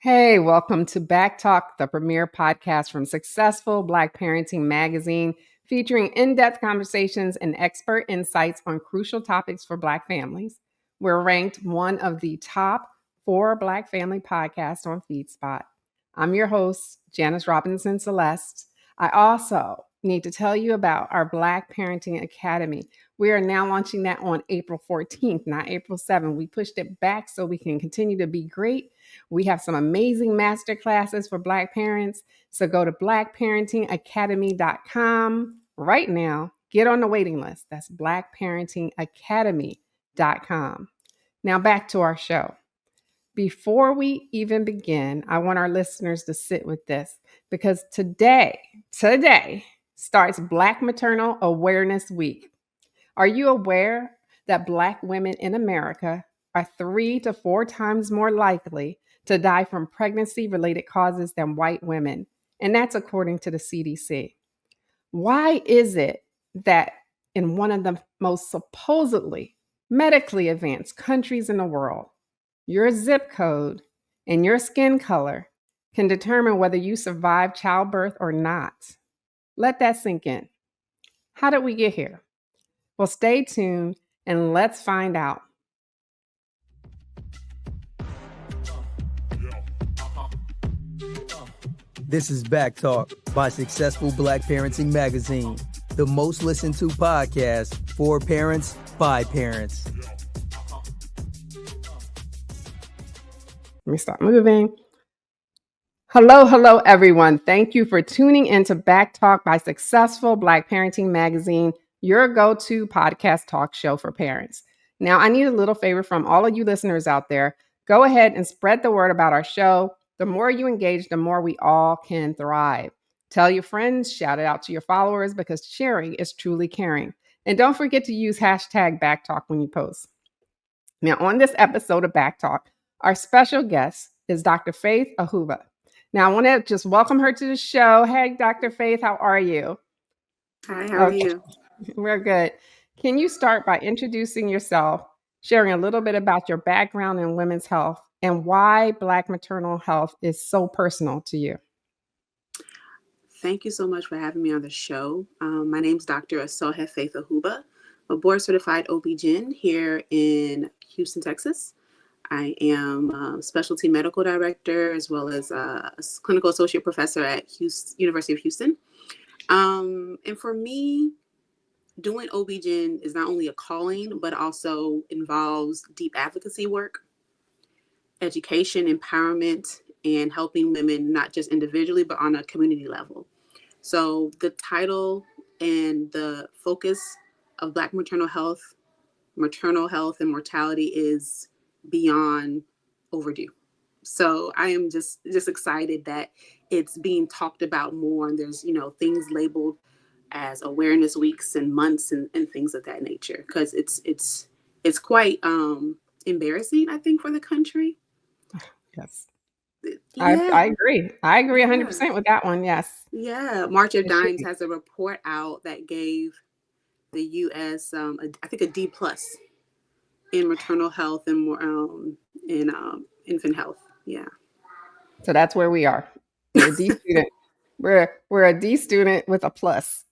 Hey, welcome to Back Talk, the premier podcast from Successful Black Parenting Magazine, featuring in depth conversations and expert insights on crucial topics for Black families. We're ranked one of the top 4 Black family podcasts on FeedSpot. I'm your host, Janice Robinson Celeste. I also need to tell you about our Black Parenting Academy. We are now launching that on April 14th, not April 7th. We pushed it back so we can continue to be great. We have some amazing master classes for Black parents. So go to blackparentingacademy.com right now. Get on the waiting list. That's blackparentingacademy.com. Now back to our show. Before we even begin, I want our listeners to sit with this because today starts Black Maternal Awareness Week. Are you aware that Black women in America are 3 to 4 times more likely to die from pregnancy-related causes than white women? And that's according to the CDC. Why is it that in one of the most supposedly medically advanced countries in the world, your zip code and your skin color can determine whether you survive childbirth or not? Let that sink in. How did we get here? Well, stay tuned and let's find out. This is Back Talk by Successful Black Parenting Magazine, the most listened to podcast for parents by parents. Let me stop moving. Hello, everyone. Thank you for tuning into Back Talk by Successful Black Parenting Magazine, your go-to podcast talk show for parents. Now, I need a little favor from all of you listeners out there. Go ahead and spread the word about our show. The more you engage, the more we all can thrive. Tell your friends, shout it out to your followers, because sharing is truly caring. And don't forget to use hashtag BackTalk when you post. Now, on this episode of Back Talk, our special guest is Dr. Faith Ahuba. Now, I want to just welcome her to the show. Hey, Dr. Faith, how are you? Hi, how are you? We're good. Can you start by introducing yourself, sharing a little bit about your background in women's health and why Black maternal health is so personal to you? Thank you so much for having me on the show. My name is Dr. Asoha Faith Ahuba, a board-certified OB-GYN here in Houston, Texas. I am a specialty medical director as well as a clinical associate professor at University of Houston. And for me, doing OB-GYN is not only a calling, but also involves deep advocacy work, education, empowerment, and helping women, not just individually, but on a community level. So the title and the focus of Black maternal health, and mortality is beyond overdue. So I am just excited that it's being talked about more, and there's, things labeled as awareness weeks and months and things of that nature, because it's quite embarrassing, I think, for the country. Yes. Yeah. I agree. I agree 100% with that one. Yes. Yeah. March of Dimes has a report out that gave the U.S. I think a D+ in maternal health and more in infant health. Yeah. So that's where we are. We're a D student. We're a D student with a plus.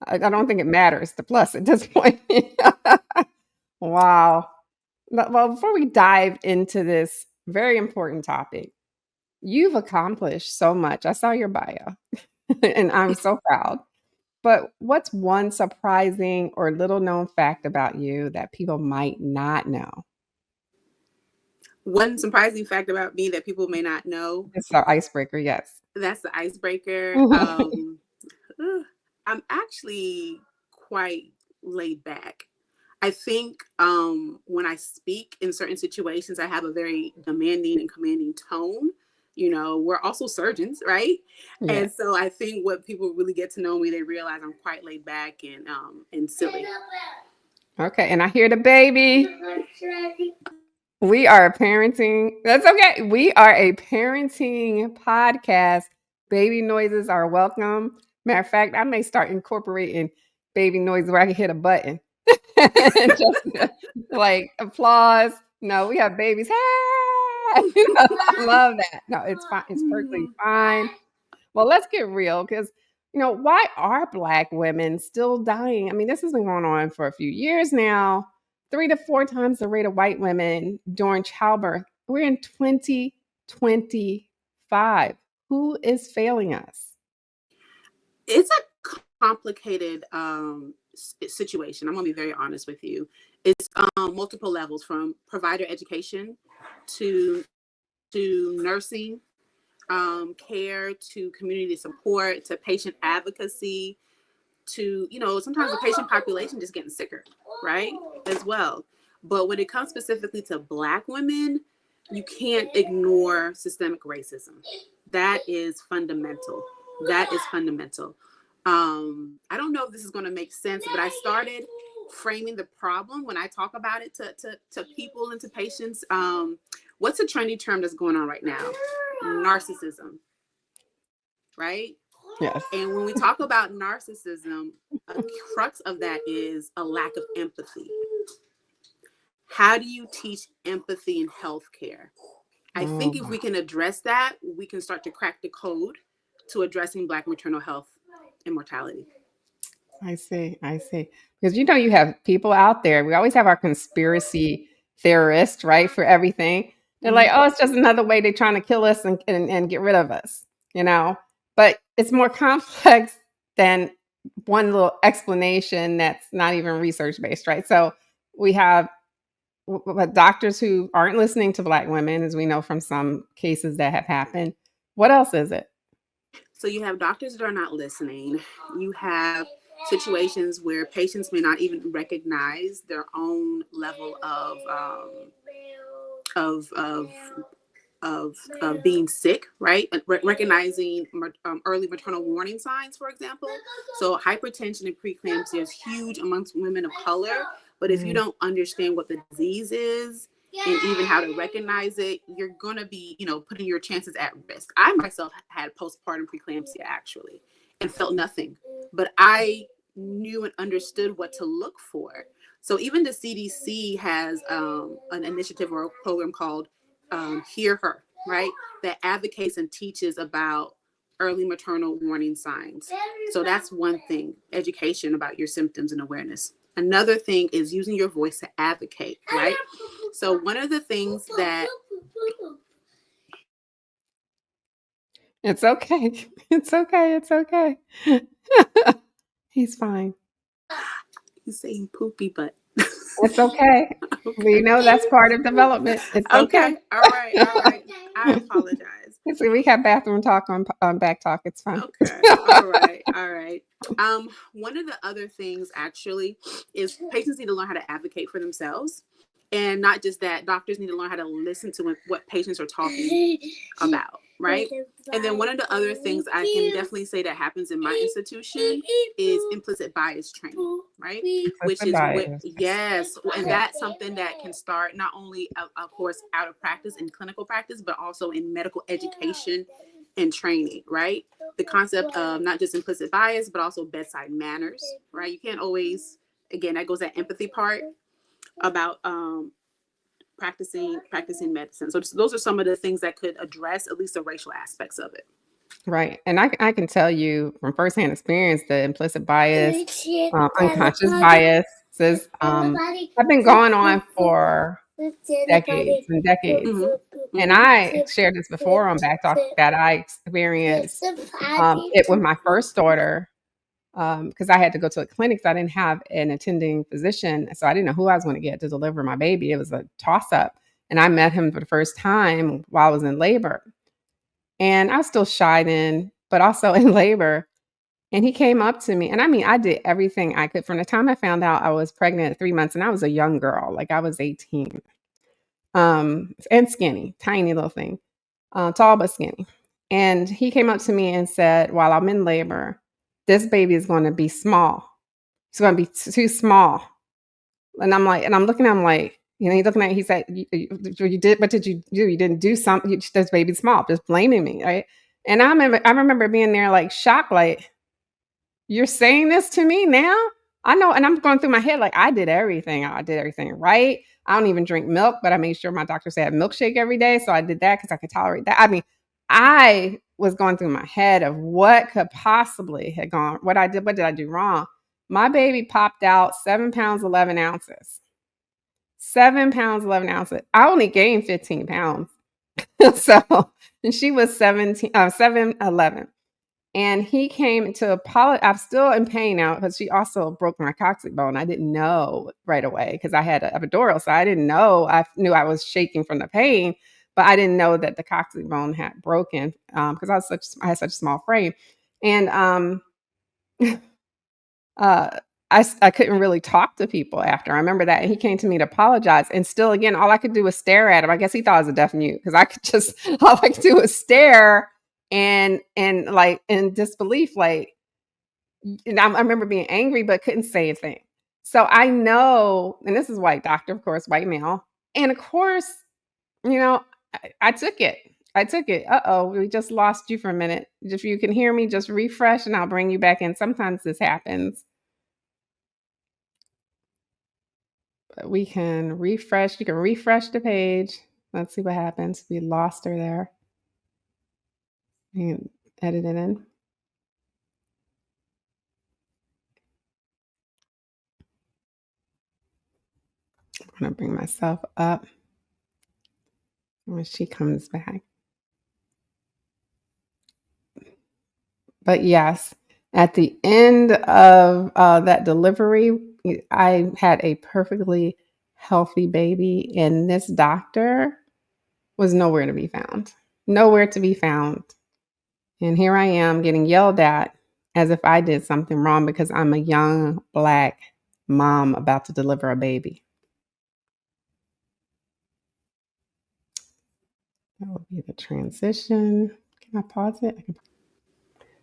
I don't think it matters, the plus at this point. Wow. Well, before we dive into this very important topic, you've accomplished so much. I saw your bio and I'm so proud. But what's one surprising or little known fact about you that people might not know? One surprising fact about me that people may not know. It's our icebreaker, yes. That's the icebreaker. I'm actually quite laid back. I think when I speak in certain situations, I have a very demanding and commanding tone. We're also surgeons, right? Yeah. And so I think what people really get to know me, they realize I'm quite laid back and silly. Okay, and I hear the baby. We are a parenting. That's okay. We are a parenting podcast. Baby noises are welcome. Matter of fact, I may start incorporating baby noises where I can hit a button. Just like applause. No, we have babies. Hey! I love that. No, it's fine. It's perfectly fine. Well, let's get real because, why are Black women still dying? I mean, this has been going on for a few years now, 3 to 4 times the rate of white women during childbirth. We're in 2025. Who is failing us? It's a complicated situation. I'm going to be very honest with you. It's multiple levels, from provider education to nursing care, to community support, to patient advocacy, to sometimes the patient population just getting sicker, right, as well. But when it comes specifically to Black women, you can't ignore systemic racism. That is fundamental. I don't know if this is going to make sense, but I started framing the problem when I talk about it to people and to patients. What's a trendy term that's going on right now? Narcissism, right? Yes. And when we talk about narcissism, a crux of that is a lack of empathy. How do you teach empathy in healthcare? I think if we can address that, we can start to crack the code to addressing Black maternal health and mortality. I see. Because you have people out there. We always have our conspiracy theorists, right, for everything. They're like, oh, it's just another way they're trying to kill us and get rid of us, But it's more complex than one little explanation that's not even research-based, right? So we have doctors who aren't listening to Black women, as we know from some cases that have happened. What else is it? So you have doctors that are not listening. You have situations where patients may not even recognize their own level of being sick, right? Recognizing early maternal warning signs, for example. So hypertension and preeclampsia is huge amongst women of color. But if you don't understand what the disease is and even how to recognize it, you're going to be, putting your chances at risk. I myself had postpartum preeclampsia, actually, and felt nothing. But I knew and understood what to look for. So even the CDC has an initiative or a program called Hear Her, right? That advocates and teaches about early maternal warning signs. So that's one thing, education about your symptoms and awareness. Another thing is using your voice to advocate, right? So one of the things that... It's okay. It's okay. He's fine. He's saying poopy butt. It's okay. We know that's part of development. It's okay. All right. I apologize. So we have bathroom talk on back talk. It's fine. Okay. All right. One of the other things actually is patients need to learn how to advocate for themselves. And not just that, doctors need to learn how to listen to what patients are talking about, right? And then one of the other things I can definitely say that happens in my institution is implicit bias training, right? Which is yes, and that's something that can start not only, of course, out of practice in clinical practice, but also in medical education and training, right? The concept of not just implicit bias, but also bedside manners, right? You can't always, again, that goes that empathy part about practicing medicine. So those are some of the things that could address at least the racial aspects of it. Right. And I can tell you from firsthand experience, the implicit bias, unconscious biases have been going on for decades and decades. Mm-hmm. And I shared this before on Back Talk that I experienced it with my first daughter. Because I had to go to a clinic, so I didn't have an attending physician. So I didn't know who I was going to get to deliver my baby. It was a toss-up. And I met him for the first time while I was in labor. And I was still shy then, but also in labor. And he came up to me. And I mean, I did everything I could. From the time I found out I was pregnant at 3 months, and I was a young girl, like I was 18. And skinny, tiny little thing. Tall but skinny. And he came up to me and said, while I'm in labor, this baby is going to be small. It's going to be too small. And I'm looking at him like, he's looking at me, he said, you did, what did you do? You didn't do something. This baby's small, just blaming me. Right. And I remember being there like shocked, like, you're saying this to me now? I know. And I'm going through my head, like, I did everything right. I don't even drink milk, but I made sure my doctor said milkshake every day. So I did that because I could tolerate that. I mean, I was going through my head of what could possibly have gone, what did I do wrong? My baby popped out 7 pounds, 11 ounces. 7 pounds, 11 ounces. I only gained 15 pounds. So, and she was 7, 11. And he came to apologize. I'm still in pain now because she also broke my coccyx bone. I didn't know right away because I had an epidural. So I didn't know. I knew I was shaking from the pain, but I didn't know that the coccyx bone had broken because I had such a small frame. And I couldn't really talk to people after. I remember that. And he came to me to apologize. And still, again, all I could do was stare at him. I guess he thought I was a deaf mute because I could just, all I could do was stare and like in disbelief, like, and I remember being angry, but couldn't say a thing. So I know, and this is white doctor, of course, white male. And of course, I took it. Uh-oh, we just lost you for a minute. If you can hear me, just refresh and I'll bring you back in. Sometimes this happens. But we can refresh. You can refresh the page. Let's see what happens. We lost her there. You can edit it in. I'm going to bring myself up when she comes back. But yes, at the end of that delivery, I had a perfectly healthy baby, and this doctor was nowhere to be found. Nowhere to be found. And here I am getting yelled at as if I did something wrong because I'm a young Black mom about to deliver a baby. That will be the transition. Can I pause it?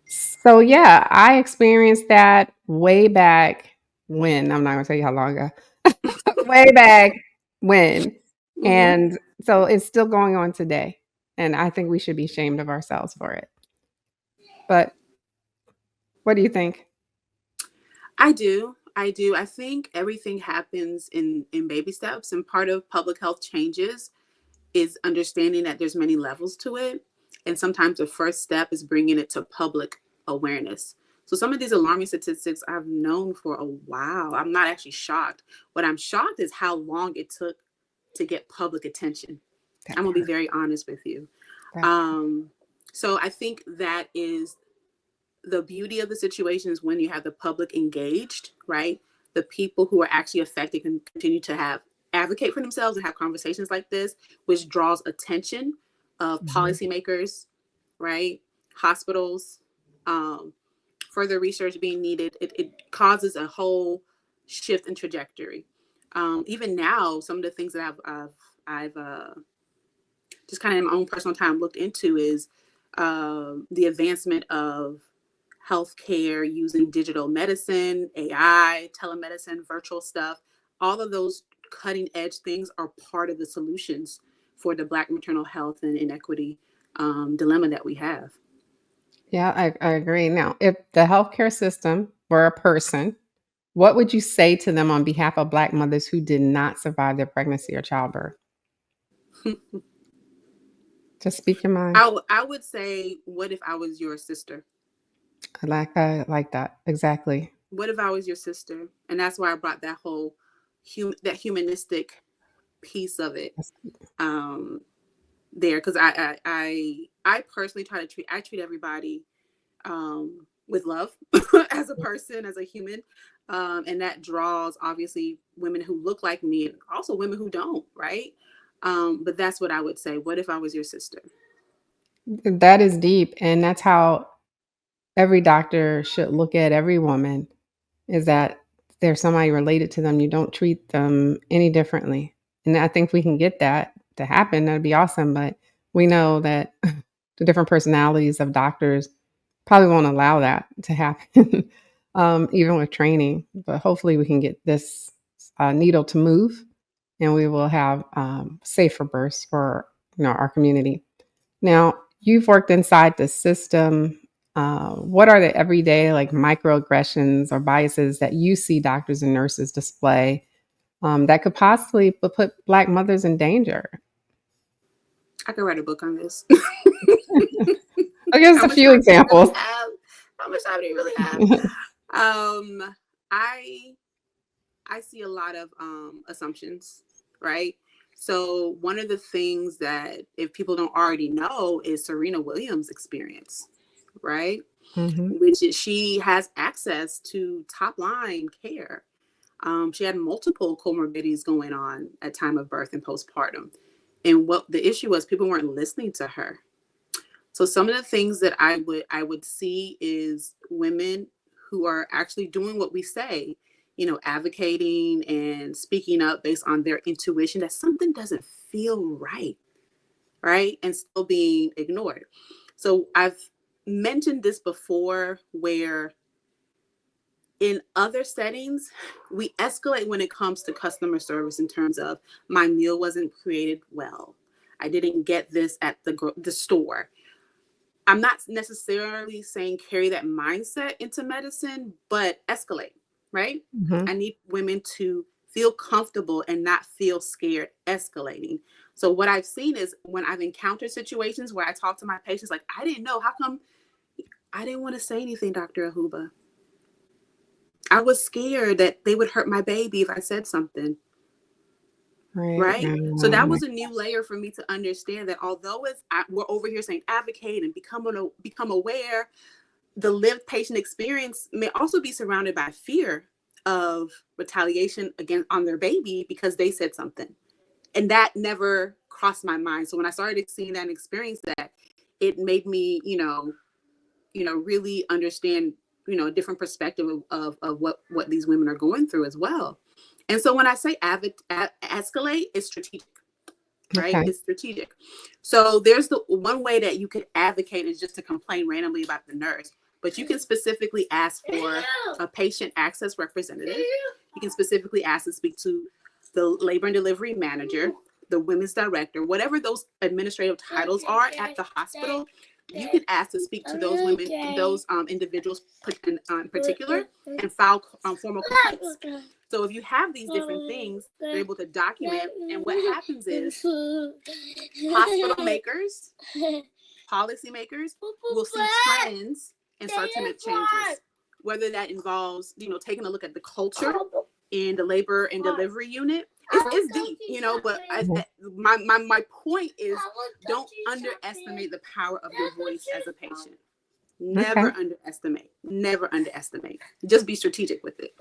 So yeah, I experienced that way back when. I'm not going to tell you how long ago. Way back when. Mm-hmm. And so it's still going on today. And I think we should be ashamed of ourselves for it. But what do you think? I do. I think everything happens in baby steps, and part of public health changes is understanding that there's many levels to it. And sometimes the first step is bringing it to public awareness. So some of these alarming statistics I've known for a while. I'm not actually shocked. What I'm shocked is how long it took to get public attention. I'm gonna be very honest with you. So I think that is the beauty of the situation is when you have the public engaged, right? The people who are actually affected can continue to advocate for themselves and have conversations like this, which draws attention of policymakers, right? Hospitals, further research being needed. It causes a whole shift in trajectory. Even now, some of the things that I've just kind of in my own personal time looked into is the advancement of healthcare using digital medicine, AI, telemedicine, virtual stuff. All of those cutting edge things are part of the solutions for the Black maternal health and inequity dilemma that we have. Yeah, I agree. Now, if the healthcare system were a person, what would you say to them on behalf of Black mothers who did not survive their pregnancy or childbirth? Just speak your mind. I would say, what if I was your sister? I like that. Exactly. What if I was your sister? And that's why I brought that whole that humanistic piece of it there, because I personally try to treat everybody with love as a person, as a human, and that draws obviously women who look like me and also women who don't, right? But that's what I would say. What if I was your sister? That is deep. And that's how every doctor should look at every woman, is that there's somebody related to them. You don't treat them any differently. And I think we can get that to happen. That'd be awesome. But we know that the different personalities of doctors probably won't allow that to happen, even with training. But hopefully we can get this needle to move and we will have safer births for our community. Now, you've worked inside the system. What are the everyday like microaggressions or biases that you see doctors and nurses display that could possibly put Black mothers in danger. I could write a book on this. I'll give us a few examples. How much time do you really have? I see a lot of assumptions, right? So one of the things that, if people don't already know, is Serena Williams' experience, right? Which is, she has access to top line care. She had multiple comorbidities going on at time of birth and postpartum. And what the issue was, people weren't listening to her. So some of the things that I would see is women who are actually doing what we say, you know, advocating and speaking up based on their intuition that something doesn't feel right, and still being ignored. So I've mentioned this before, where in other settings, we escalate when it comes to customer service in terms of, my meal wasn't created well, I didn't get this at the store. I'm not necessarily saying carry that mindset into medicine, but escalate, right? I need women to feel comfortable and not feel scared escalating. So what I've seen is, when I've encountered situations where I talk to my patients, like, I didn't know, how come I didn't want to say anything, Dr. Ahuba? I was scared that they would hurt my baby if I said something. Right. So that was a new layer for me to understand, that although we're over here saying advocate and become aware, the lived patient experience may also be surrounded by fear of retaliation again on their baby because they said something. And that never crossed my mind. So when I started seeing that and experience that, it made me, really understand, a different perspective of what these women are going through as well. And so when I say escalate, it's strategic, right? Okay. It's strategic. So there's the one way that you could advocate is just to complain randomly about the nurse, but you can specifically ask for a patient access representative. You can specifically ask to speak to the labor and delivery manager, the women's director, whatever those administrative titles are at the hospital. You can ask to speak to those women, those individuals in particular, and file formal complaints. So if you have these different things, they're able to document. And what happens is, hospital makers, policy makers will see trends and start to make changes. Whether that involves, taking a look at the culture in the labor and delivery unit. It's deep, but my point is, don't underestimate the power of your voice as a patient. Never underestimate. Just be strategic with it.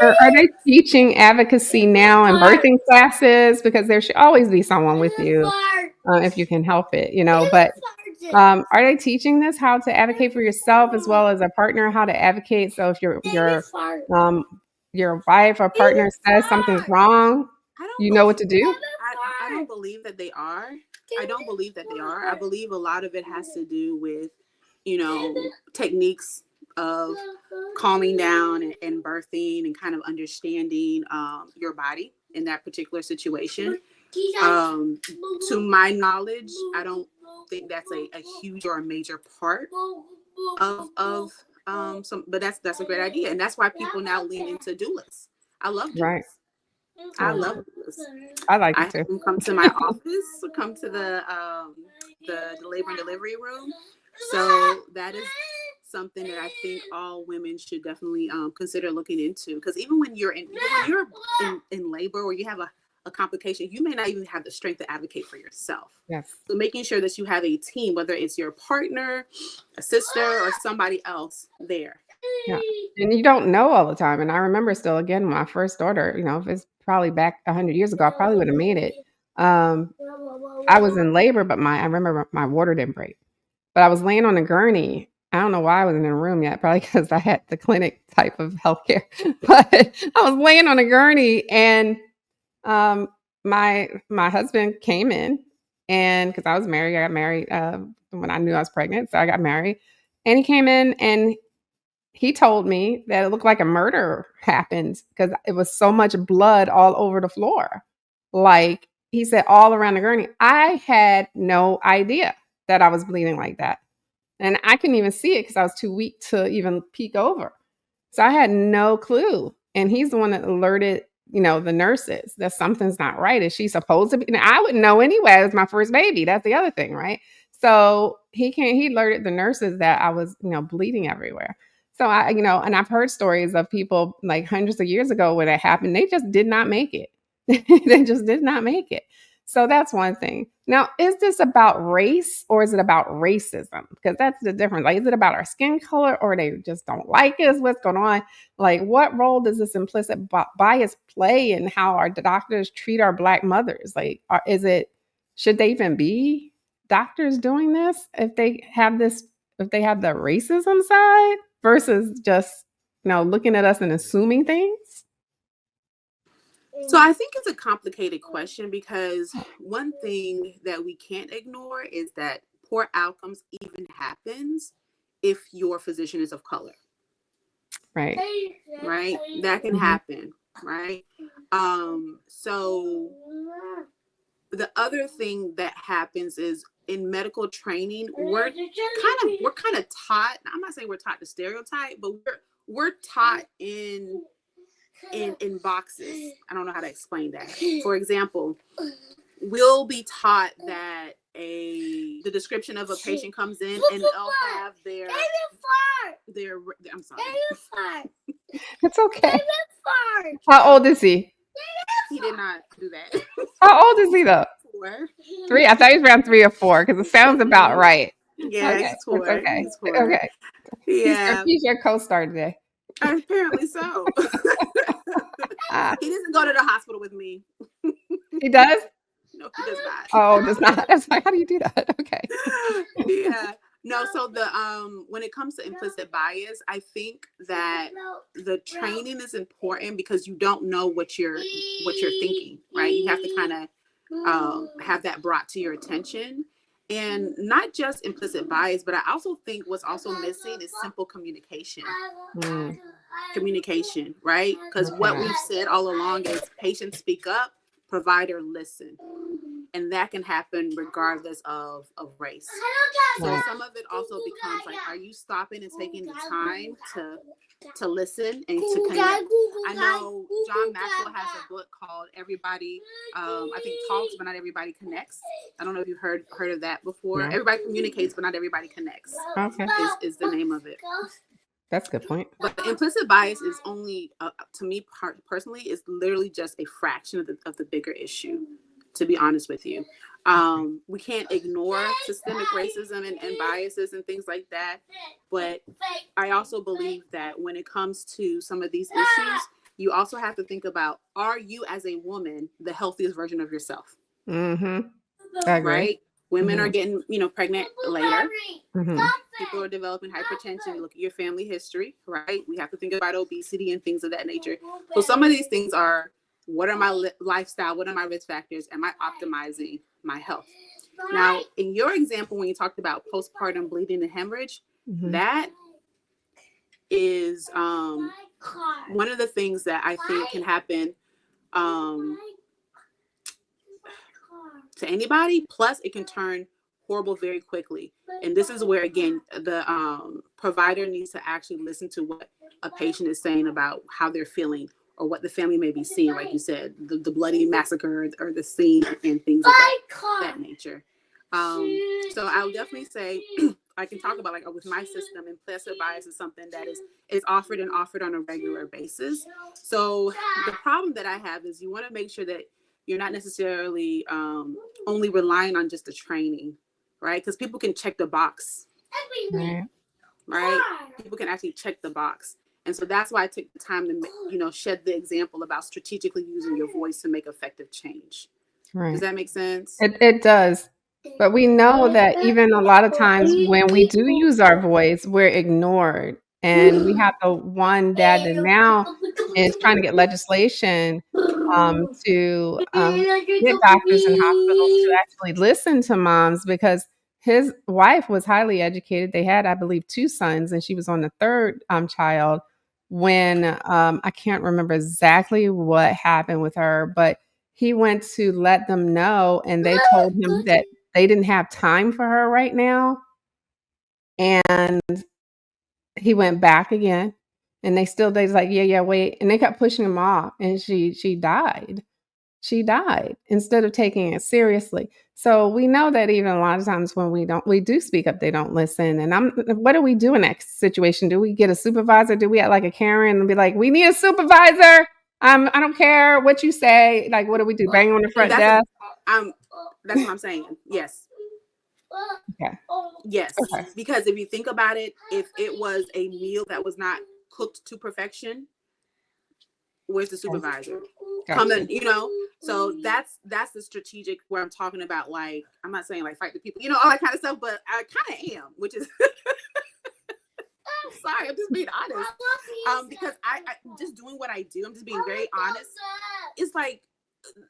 Are they teaching advocacy now in birthing classes? Because there should always be someone with you if you can help it, but are they teaching this, how to advocate for yourself as well as a partner, how to advocate? So if your wife or partner says something's wrong, you know what to do? I don't believe that they are. I believe a lot of it has to do with, techniques of calming down and birthing and kind of understanding your body in that particular situation. To my knowledge, I don't think that's a huge or a major part of but that's a great idea. And that's why people now lean into doulas. I love doulas. Right. I love doulas. I like it too. I come to my office, come to the labor and delivery room. So that is something that I think all women should definitely consider looking into, because even when you're in labor or you have a complication, you may not even have the strength to advocate for yourself. Yes. So making sure that you have a team, whether it's your partner, a sister, or somebody else there. Yeah. And you don't know all the time. And I remember still, again, my first daughter, if it's probably back 100 years ago, I probably would have made it. I was in labor, but I remember my water didn't break. But I was laying on a gurney. I don't know why I wasn't in a room yet, probably because I had the clinic type of healthcare. But I was laying on a gurney, and my husband came in, and because I was married, I got married when I knew I was pregnant, so I got married. And he came in and he told me that it looked like a murder happened because it was so much blood all over the floor. Like, he said, all around the gurney. I had no idea that I was bleeding like that. And I couldn't even see it because I was too weak to even peek over. So I had no clue. And he's the one that alerted the nurses that something's not right. Is she supposed to be? And I wouldn't know anyway. It was my first baby. That's the other thing, right? So he alerted the nurses that I was, bleeding everywhere. So and I've heard stories of people like hundreds of years ago where that happened. They just did not make it. They just did not make it. So that's one thing. Now, is this about race or is it about racism? Because that's the difference. Like, is it about our skin color or they just don't like us? What's going on? Like, what role does this implicit bias play in how our doctors treat our Black mothers? Like, should they even be doctors doing this if they have the racism side versus just, looking at us and assuming things? So I think it's a complicated question because one thing that we can't ignore is that poor outcomes even happens if your physician is of color. Right. Right. That can happen. Right. So the other thing that happens is in medical training, we're kind of taught. I'm not saying we're taught to stereotype, but we're taught in boxes. I don't know how to explain that. For example, we'll be taught that the description of a patient comes in and they'll have their I'm sorry. It's okay. How old is he? He did not do that. How old is he though? 4. 3. I thought he was around 3 or 4 because it sounds about right. Yeah, Okay. he's 4. It's okay. He's 4. Okay. Yeah. He's your co-star today. Apparently so. He doesn't go to the hospital with me. He does? No, he does not. Oh, does not. That's like, how do you do that? Okay. Yeah. No, so the when it comes to implicit bias, I think that the training is important because you don't know what you're thinking, right? You have to kind of have that brought to your attention. And not just implicit bias, but I also think what's also missing is simple communication. Communication, right? Because what we've said all along is patients speak up, provider listen. And that can happen regardless of race. So some of it also becomes like, are you stopping and taking the time to listen and to connect? I know John Maxwell has a book called Everybody, I think Talks, but not everybody connects. I don't know if you've heard of that before. No. Everybody communicates, but not everybody connects. Okay. Is the name of it. That's a good point. But implicit bias is only, to me personally, is literally just a fraction of the bigger issue. To be honest with you, we can't ignore systemic racism and biases and things like that. But I also believe that when it comes to some of these issues, you also have to think about, are you as a woman the healthiest version of yourself? Mm-hmm. I agree. Right? Women are getting, pregnant later. People are developing hypertension. You look at your family history, right? We have to think about obesity and things of that nature. So some of these things are, what are my lifestyle? What are my risk factors? Am I optimizing my health? Now, in your example, when you talked about postpartum bleeding and hemorrhage, that is one of the things that I think can happen to anybody. Plus, it can turn horrible very quickly. And this is where, again, the provider needs to actually listen to what a patient is saying about how they're feeling, or what the family may be seeing, like you said, the bloody massacre or the scene and things of that nature. So I'll definitely say, I can talk about, like, with my system, implicit bias is something that is offered on a regular basis. So the problem that I have is you want to make sure that you're not necessarily only relying on just the training, right? Because people can check the box, right? People can actually check the box. And so that's why I took the time to, shed the example about strategically using your voice to make effective change. Right. Does that make sense? It does. But we know that even a lot of times when we do use our voice, we're ignored. And we have the one dad that now is trying to get legislation to get doctors and hospitals to actually listen to moms, because his wife was highly educated. They had, I believe, 2 sons, and she was on the 3rd child when I can't remember exactly what happened with her, but he went to let them know, and they told him that they didn't have time for her right now. And he went back again And they's like, yeah, wait. And they kept pushing him off, and she died. She died instead of taking it seriously. So we know that even a lot of times when we do speak up, they don't listen. And what do we do in that situation? Do we get a supervisor? Do we act like a Karen and be like, we need a supervisor? I don't care what you say. Like, what do we do? Bang on the front desk? That's what I'm saying. Yes. Okay. Yes. Okay. Because if you think about it, if it was a meal that was not cooked to perfection, where's the supervisor? Coming, so that's the strategic where I'm talking about. Like, I'm not saying like fight the people, all that kind of stuff, but I kind of am, which is sorry, I'm just being honest. Because I just doing what I do, I'm just being very honest. It's like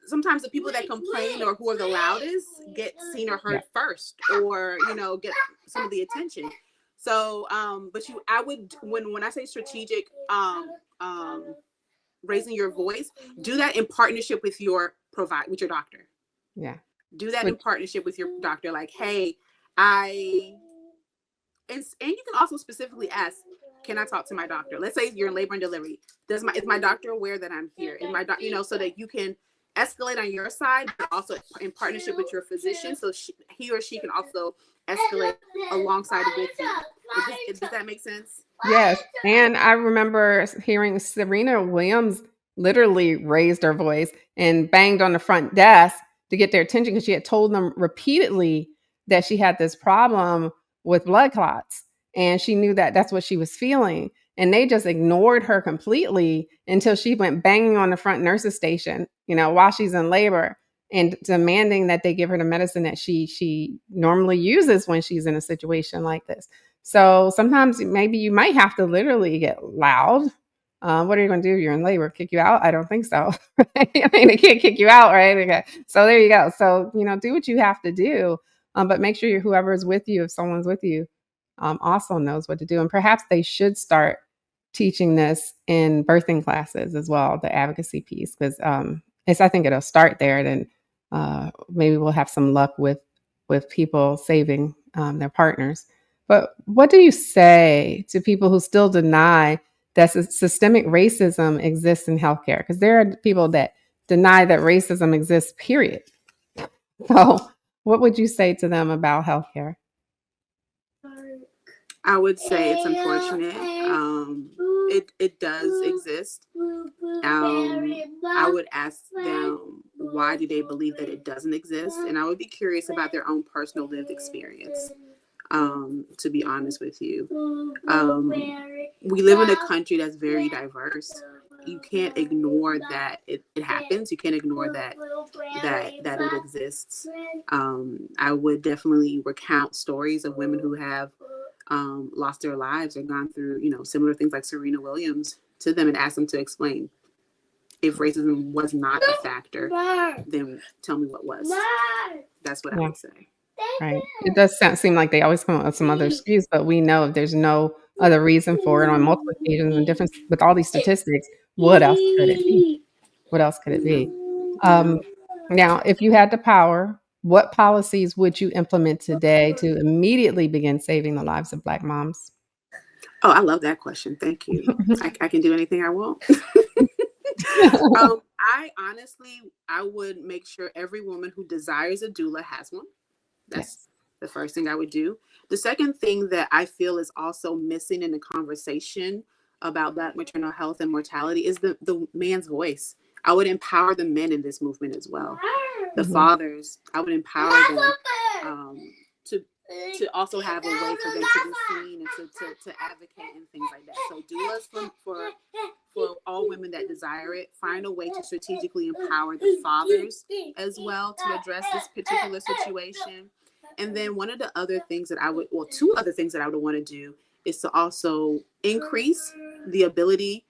sometimes the people that complain or who are the loudest get seen or heard first, or get some of the attention. So but I would, when I say strategic, raising your voice, do that in partnership with your doctor. Yeah. Do that in partnership with your doctor. Like, hey, and you can also specifically ask, can I talk to my doctor? Let's say you're in labor and delivery. Is my doctor aware that I'm here? Is my doctor, so that you can escalate on your side, but also in partnership with your physician, so he or she can also escalate alongside with you. Does that make sense? Yes. And I remember hearing Serena Williams literally raised her voice and banged on the front desk to get their attention, because she had told them repeatedly that she had this problem with blood clots. And she knew that that's what she was feeling. And they just ignored her completely until she went banging on the front nurse's station, while she's in labor, and demanding that they give her the medicine that she normally uses when she's in a situation like this. So sometimes maybe you might have to literally get loud. What are you going to do? You're in labor, kick you out? I don't think so. I mean, they can't kick you out, right? Okay. So there you go. So, do what you have to do, but make sure whoever is with you, if someone's with you, also knows what to do. And perhaps they should start teaching this in birthing classes as well, the advocacy piece, because I think it'll start there. Then maybe we'll have some luck with people saving their partners. But what do you say to people who still deny that systemic racism exists in healthcare? Because there are people that deny that racism exists, period. So what would you say to them about healthcare? I would say it's unfortunate. It does exist. I would ask them, why do they believe that it doesn't exist? And I would be curious about their own personal lived experience. To be honest with you, we live in a country that's very diverse. You can't ignore that it happens. You can't ignore that it exists. I would definitely recount stories of women who have lost their lives or gone through, similar things like Serena Williams to them, and ask them to explain. If racism was not a factor, then tell me what was. That's what I would say. Right. It does seem like they always come up with some other excuse, but we know if there's no other reason for it on multiple occasions and different with all these statistics, what else could it be? What else could it be? Now, if you had the power, what policies would you implement today to immediately begin saving the lives of Black moms? Oh, I love that question. Thank you. I can do anything I want. I would make sure every woman who desires a doula has one. That's the first thing I would do. The second thing that I feel is also missing in the conversation about Black maternal health and mortality is the man's voice. I would empower the men in this movement as well. The fathers, I would empower them to also have a way for them to be seen and to advocate and things like that. So doulas for all women that desire it, find a way to strategically empower the fathers as well to address this particular situation. And then two other things that I would want to do is to also increase the ability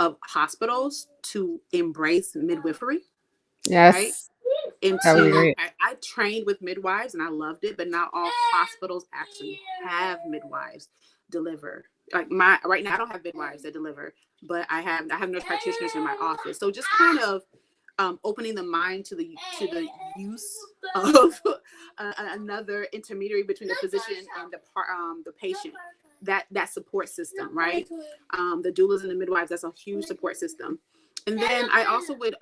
of hospitals to embrace midwifery. Yes. Right? I trained with midwives and I loved it, but not all hospitals actually have midwives deliver. Like right now I don't have midwives that deliver, but I have nurse practitioners in my office. So just kind of opening the mind to the use of another intermediary between the physician and the patient. that support system, right? The doulas and the midwives, that's a huge support system. And then I also would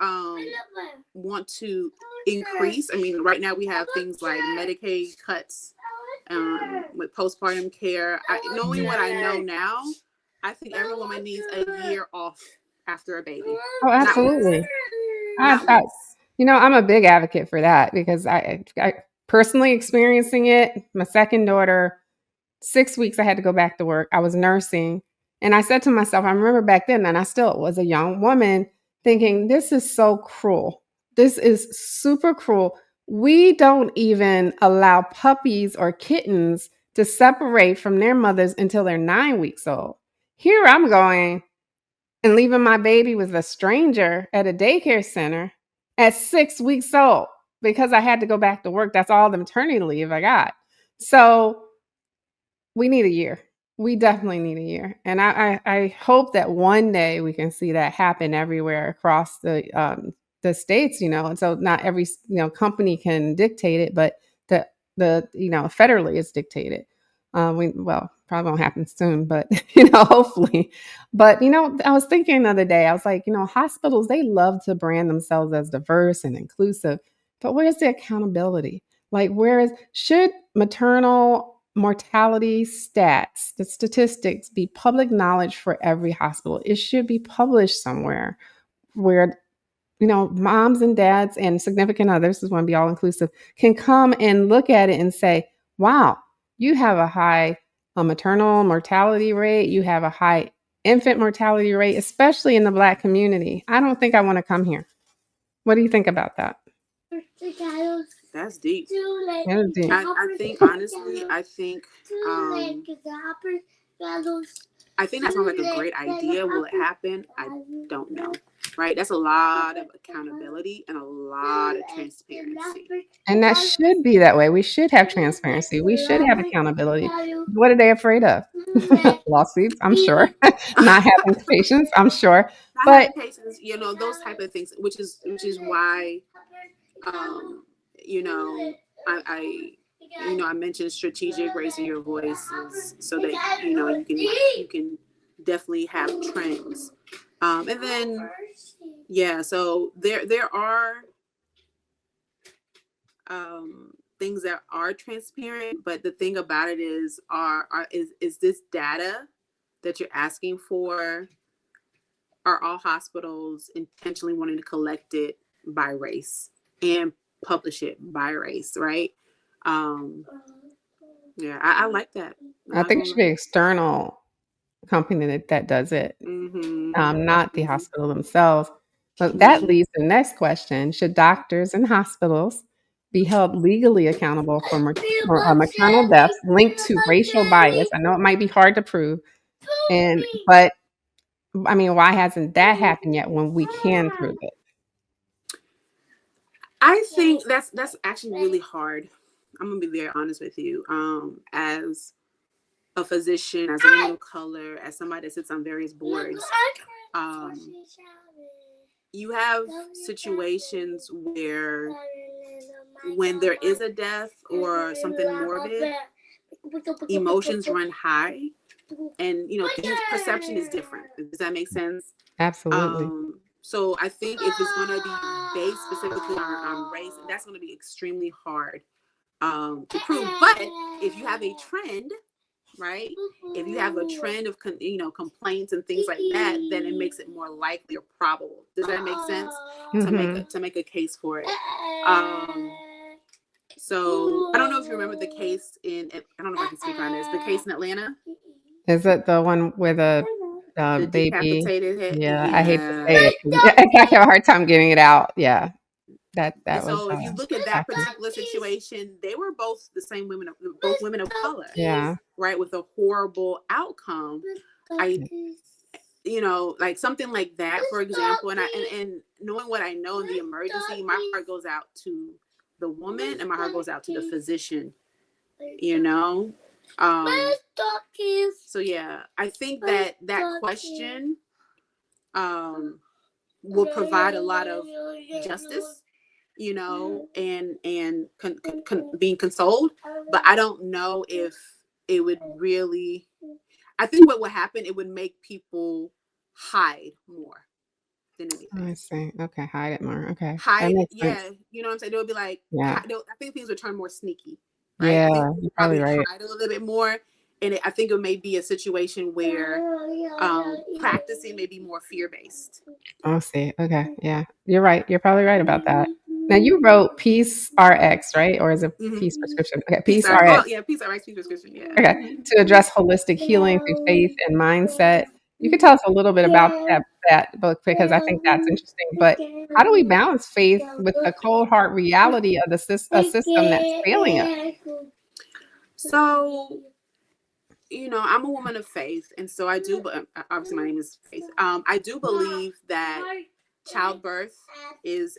want to increase. I mean, right now we have things like Medicaid cuts with postpartum care. Knowing what I know now, I think every woman needs a year off after a baby. Oh, absolutely. Not I, weeks. I'm a big advocate for that because I personally experiencing it. My second daughter, 6 weeks, I had to go back to work. I was nursing. And I said to myself, I remember back then, and I still was a young woman, thinking, this is so cruel. This is super cruel. We don't even allow puppies or kittens to separate from their mothers until they're 9 weeks old. Here I'm going and leaving my baby with a stranger at a daycare center at 6 weeks old because I had to go back to work. That's all the maternity leave I got. So we need a year. We definitely need a year. And I hope that one day we can see that happen everywhere across the states, and so not every, company can dictate it, but federally it's dictated. Probably won't happen soon, but, hopefully. But, I was thinking the other day, I was like, hospitals, they love to brand themselves as diverse and inclusive, but where's the accountability? Like, should maternal mortality stats, the statistics, be public knowledge for every hospital? It should be published somewhere where, moms and dads and significant others, this is want to be all inclusive, can come and look at it and say, wow, you have a high maternal mortality rate. You have a high infant mortality rate, especially in the Black community. I don't think I want to come here. What do you think about that? That's deep. That is deep. I think honestly, I think that sounds like a great idea. Will it happen? I don't know. Right? That's a lot of accountability and a lot of transparency. And that should be that way. We should have transparency. We should have accountability. What are they afraid of? Lawsuits, I'm sure. Not having patients, I'm sure. Not having patients, those type of things, which is why, I mentioned strategic raising your voices so that you can definitely have trends. And then so there are things that are transparent, but the thing about it is is this data that you're asking for, are all hospitals intentionally wanting to collect it by race and publish it by race, right? I like that. I think it should be external company that does it, not the hospital themselves. But that leads to the next question. Should doctors and hospitals be held legally accountable for maternal deaths linked to racial bias? I know it might be hard to prove, but I mean, why hasn't that happened yet when we can prove it? I think that's actually really hard. I'm gonna be very honest with you. As a physician, as a woman of color, as somebody that sits on various boards, you have situations where when there is a death or something morbid, emotions run high, and perception is different. Does that make sense? Absolutely. So I think if it's going to be based specifically on race, that's going to be extremely hard to prove. But if you have a trend, right? If you have a trend of complaints and things like that, then it makes it more likely or probable. Does that make sense? To make a case for it. So I don't know if you remember the case I don't know if I can speak on this. The case in Atlanta. Is it the one where the baby decapitated head? Yeah, I hate to say it. I have a hard time getting it out. Yeah. That was. So if you look at that particular situation, they were both the same women, both women of color. Yeah. Right, with a horrible outcome. Like something like that, for example, and knowing what I know in the emergency, my heart goes out to the woman and my heart goes out to the physician. So yeah, I think that question will provide a lot of justice, and being consoled, but I don't know if it would really I think what would happen, it would make people hide more than anything. I see. Okay, hide it more. Okay, that Hide, makes yeah, sense. you know what I'm saying? They would be like, Yeah, I think things would turn more sneaky, right? yeah, I think you're probably probably right. hide a little bit more, and I think it may be a situation where practicing may be more fear based. I see. Okay, yeah, you're right. You're probably right about that. Now you wrote Peace RX, right? Or is it Peace Mm-hmm. Prescription? Okay, Peace Peace are RX. oh yeah, peace are right, peace prescription, yeah. Okay, to address holistic healing through faith and mindset. You could tell us a little bit about that book because I think that's interesting. But how do we balance faith with the cold hard reality of a system that's failing us? So, I'm a woman of faith, and so I do. But obviously, my name is Faith. I do believe that childbirth is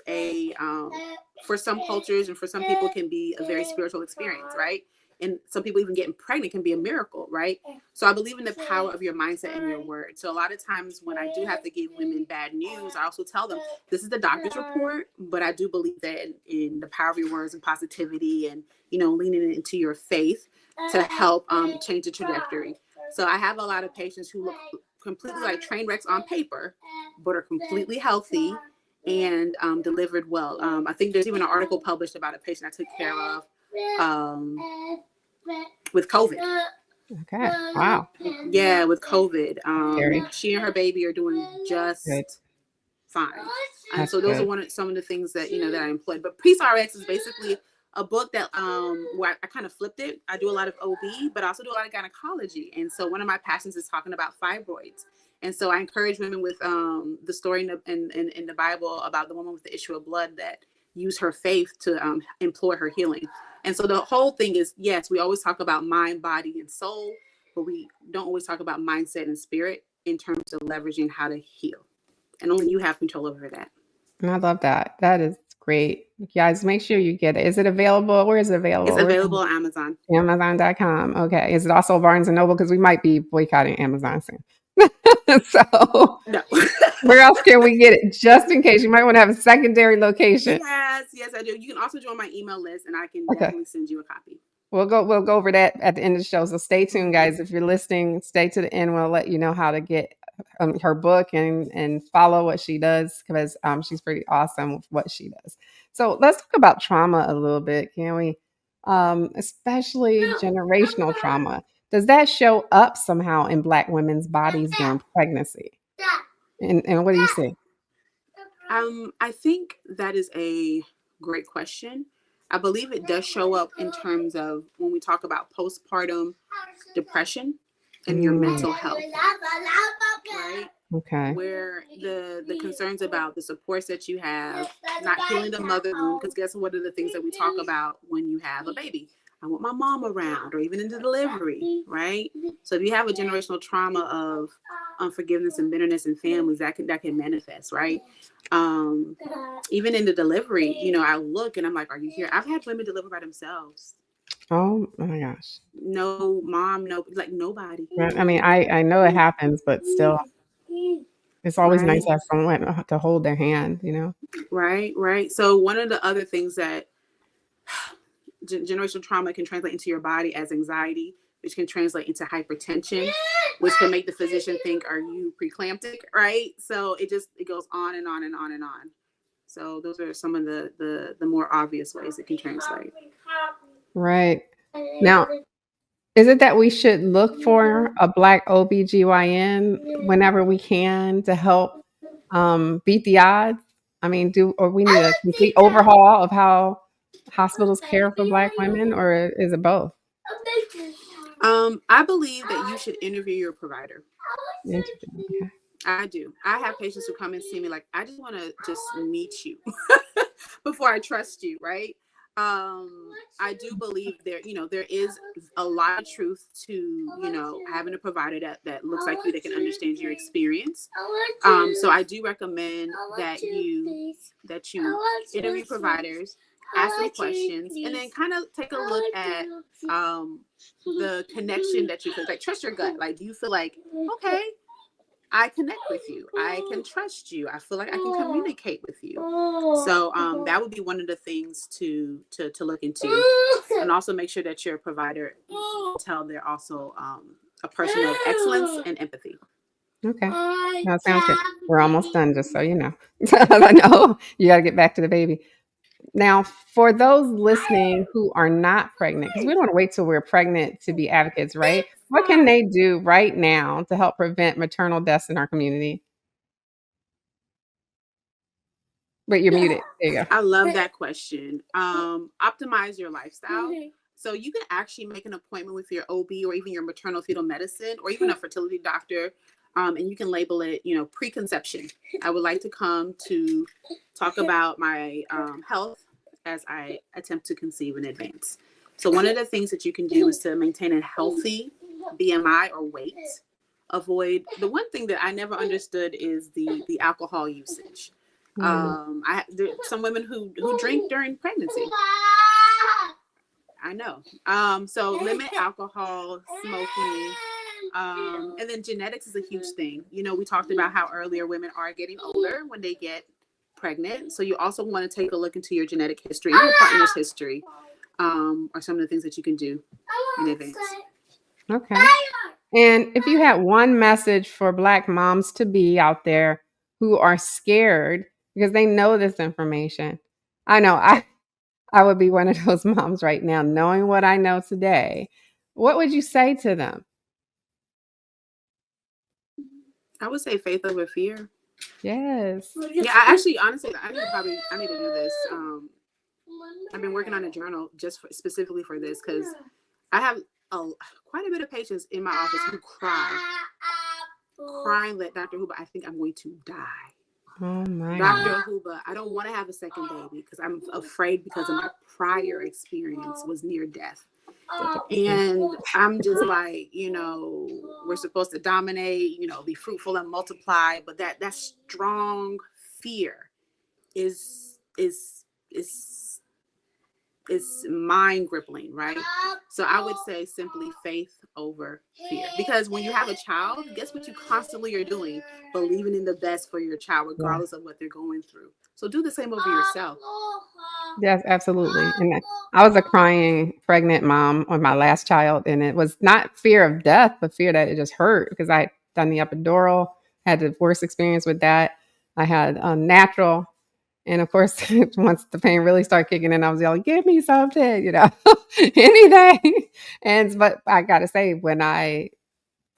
for some cultures and for some people can be a very spiritual experience, right? And some people even getting pregnant can be a miracle, right? So I believe in the power of your mindset and your word. So a lot of times when I do have to give women bad news, I also tell them this is the doctor's report, but I do believe that in the power of your words and positivity and leaning into your faith to help change the trajectory. So I have a lot of patients who look completely like train wrecks on paper, but are completely healthy and delivered well. I think there's even an article published about a patient I took care of with COVID. Okay, wow, Yeah, with COVID. scary. She and her baby are doing Good. just fine. And That's so those good. are some of the things that that I employed. But Peace RX is basically a book that where I kind of flipped it. I do a lot of OB, but I also do a lot of gynecology. And so one of my passions is talking about fibroids. And so I encourage women with the story in the Bible about the woman with the issue of blood that used her faith to implore her healing. And so the whole thing is, yes, we always talk about mind, body, and soul, but we don't always talk about mindset and spirit in terms of leveraging how to heal. And only you have control over that. And I love that. That is great. Guys, make sure you get it. Is it available? Where is it It's available? Where can available on Amazon. Amazon.com. Okay. Is it also Barnes and Noble? Because we might be boycotting Amazon soon. So No. where else can we get it? Just in case you might want to have a secondary location. Yes, I do. You can also join my email list and I can Okay. definitely send you a copy. We'll go over that at the end of the show. So stay tuned, guys. If you're listening, stay to the end. We'll let you know how to get her book and follow what she does because she's pretty awesome with what she does. So let's talk about trauma a little bit, can we? Especially generational trauma. Does that show up somehow in Black women's bodies during pregnancy? And what do you see? I think that is a great question. I believe it does show up in terms of when we talk about postpartum depression and your mental health, right? Okay. Where the concerns about the supports that you have, not healing the mother wound, because guess what are the things that we talk about when you have a baby? I want my mom around, or even in the delivery, right? So if you have a generational trauma of unforgiveness and bitterness in families, that can manifest, right? Even in the delivery, I look and I'm like, are you here? I've had women deliver by themselves. Oh my gosh. No mom, no, like nobody. Right. I mean, I know it happens, but still, it's always Right, nice to have someone to hold their hand, you know? right. So one of the other things that generational trauma can translate into your body as anxiety, which can translate into hypertension, which can make the physician think, are you preeclamptic, right? So it goes on and on and on and on. So those are some of the more obvious ways it can translate. Right. Now, is it that we should look for a Black OB-GYN whenever we can to help beat the odds? I mean, or we need a complete overhaul of how hospitals care for Black women, or is it both? I believe that you should interview your provider. Interesting. Okay. I do. I have patients who come and see me like, I just want to just meet you before I trust you, right? I do believe there is a lot of truth to, having a provider that looks like you, that can understand your experience. So I do recommend that you interview providers, ask them questions, and then kind of take a look at the connection that you feel. Like, trust your gut. Like, do you feel like, okay, I connect with you, I can trust you, I feel like I can communicate with you? So that would be one of the things to look into, and also make sure that your provider tell they're also a person of excellence and empathy. Okay. That sounds good. We're almost done, just so you know. I know you got to get back to the baby. Now, for those listening who are not pregnant, because we don't want to wait till we're pregnant to be advocates, right? What can they do right now to help prevent maternal deaths in our community? Wait, you're muted. There you go. I love that question. Optimize your lifestyle. So you can actually make an appointment with your OB or even your maternal fetal medicine or even a fertility doctor. And you can label it, preconception. I would like to come to talk about my health as I attempt to conceive in advance. So one of the things that you can do is to maintain a healthy BMI or weight. Avoid the one thing that I never understood is the alcohol usage. Some women who drink during pregnancy. I know. So limit alcohol, smoking, and then genetics is a huge thing. We talked about how earlier women are getting older when they get pregnant. So you also want to take a look into your genetic history, your partner's history, are some of the things that you can do in advance. Okay. And if you had one message for Black moms to be out there who are scared because they know this information, I know I would be one of those moms right now, knowing what I know today. What would you say to them? I would say faith over fear. Yes. Yeah, honestly, I need to do this. I've been working on a journal just specifically for this because I have quite a bit of patients in my office who crying that Dr. Ahuba, I think I'm going to die. Oh my Dr. Ahuba, I don't want to have a second baby because I'm afraid because of my prior experience was near death. And I'm just like, we're supposed to dominate, be fruitful and multiply, but that strong fear is mind crippling, right? So I would say simply faith over fear, because when you have a child, guess what you constantly are doing? Believing in the best for your child, regardless of what they're going through. So do the same over yourself. Yes, absolutely. And I was a crying pregnant mom on my last child, and it was not fear of death, but fear that it just hurt because I had done the epidural, had the worst experience with that. I had natural. And of course, once the pain really started kicking in, I was yelling, "Give me something, anything." But I got to say, when I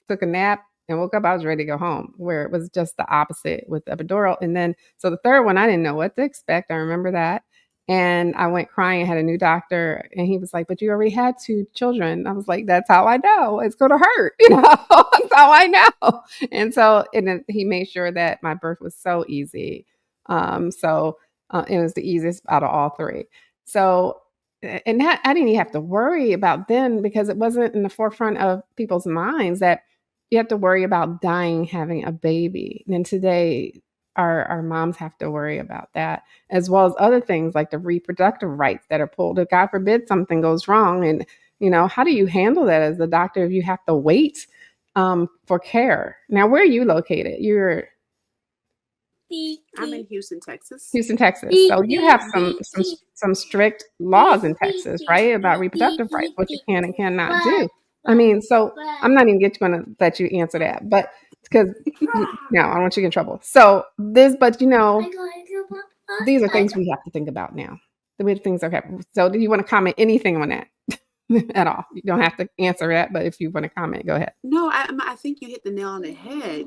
took a nap and woke up, I was ready to go home, where it was just the opposite with the epidural. And then, so the third one, I didn't know what to expect. I remember that. And I went crying, had a new doctor, and he was like, "But you already had 2 children." I was like, "That's how I know. It's going to hurt. That's how I know." And so he made sure that my birth was so easy. It was the easiest out of all 3. So, and that I didn't even have to worry about then because it wasn't in the forefront of people's minds that you have to worry about dying having a baby. And today, our moms have to worry about that, as well as other things like the reproductive rights that are pulled. If God forbid something goes wrong, and how do you handle that as a doctor if you have to wait for care? Now, where are you located? I'm in Houston, Texas. Houston, Texas. So you have some strict laws in Texas, right, about reproductive rights, what you can and cannot do. I mean, so I'm not even going to let you answer that, but because no, I don't want you in trouble. So these are things we have to think about now. The way things are happening. So do you want to comment anything on that? At all? You don't have to answer that, but if you want to comment, go ahead. No, I think you hit the nail on the head.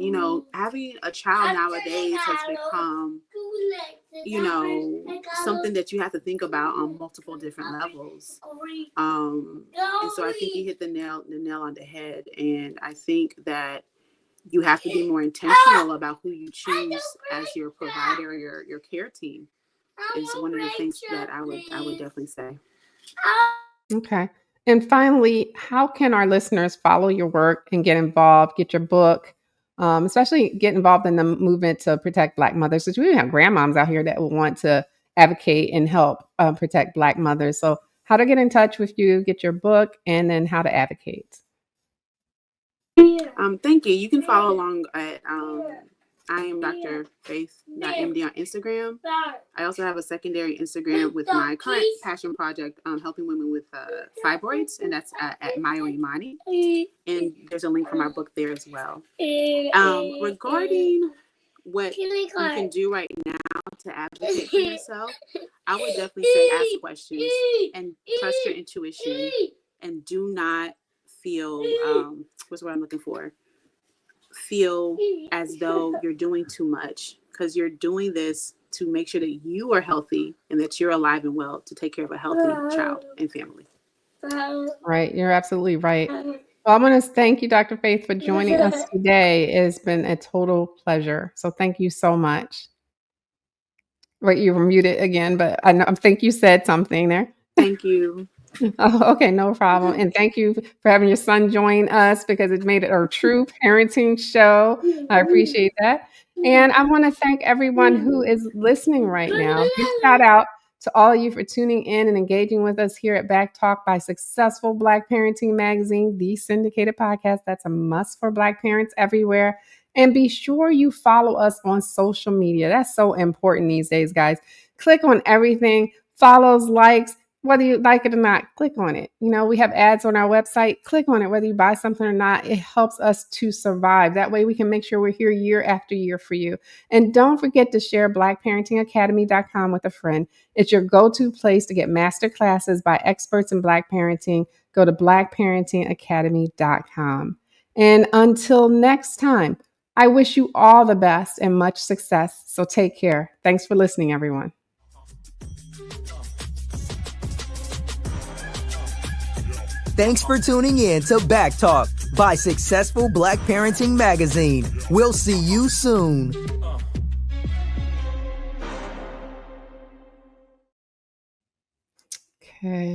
Having a child nowadays has become, something that you have to think about on multiple different levels. And so I think you hit the nail on the head. And I think that you have to be more intentional about who you choose as your provider, your care team is one of the things that I would definitely say. Okay. And finally, how can our listeners follow your work and get involved, get your book, especially get involved in the movement to protect Black mothers? Because we have grandmoms out here that will want to advocate and help protect Black mothers. So how to get in touch with you, get your book, and then how to advocate. Thank you. You can follow along at I am Dr. Faith.MD on Instagram. I also have a secondary Instagram with my current passion project, helping women with fibroids, and that's at Mayo Imani. And there's a link for my book there as well. Regarding what you can do right now to advocate for yourself, I would definitely say ask questions and trust your intuition, and do not feel what's what I'm looking for. Feel as though you're doing too much, because you're doing this to make sure that you are healthy and that you're alive and well to take care of a healthy child and family. Right. You're absolutely right. Well, I want to thank you, Dr. Faith, for joining us today. It's been a total pleasure. So thank you so much. Wait, you were muted again, but I think you said something there. Thank you. Oh, okay, no problem. And thank you for having your son join us, because it made it a true parenting show. I appreciate that. And I want to thank everyone who is listening right now. Big shout out to all of you for tuning in and engaging with us here at Back Talk by Successful Black Parenting Magazine, the syndicated podcast that's a must for Black parents everywhere. And be sure you follow us on social media. That's so important these days, guys. Click on everything, follows, likes. Whether you like it or not, click on it. You know, we have ads on our website. Click on it, whether you buy something or not. It helps us to survive. That way we can make sure we're here year after year for you. And don't forget to share blackparentingacademy.com with a friend. It's your go-to place to get master classes by experts in Black parenting. Go to blackparentingacademy.com. And until next time, I wish you all the best and much success. So take care. Thanks for listening, everyone. Thanks for tuning in to Back Talk by Successful Black Parenting Magazine. We'll see you soon. Okay.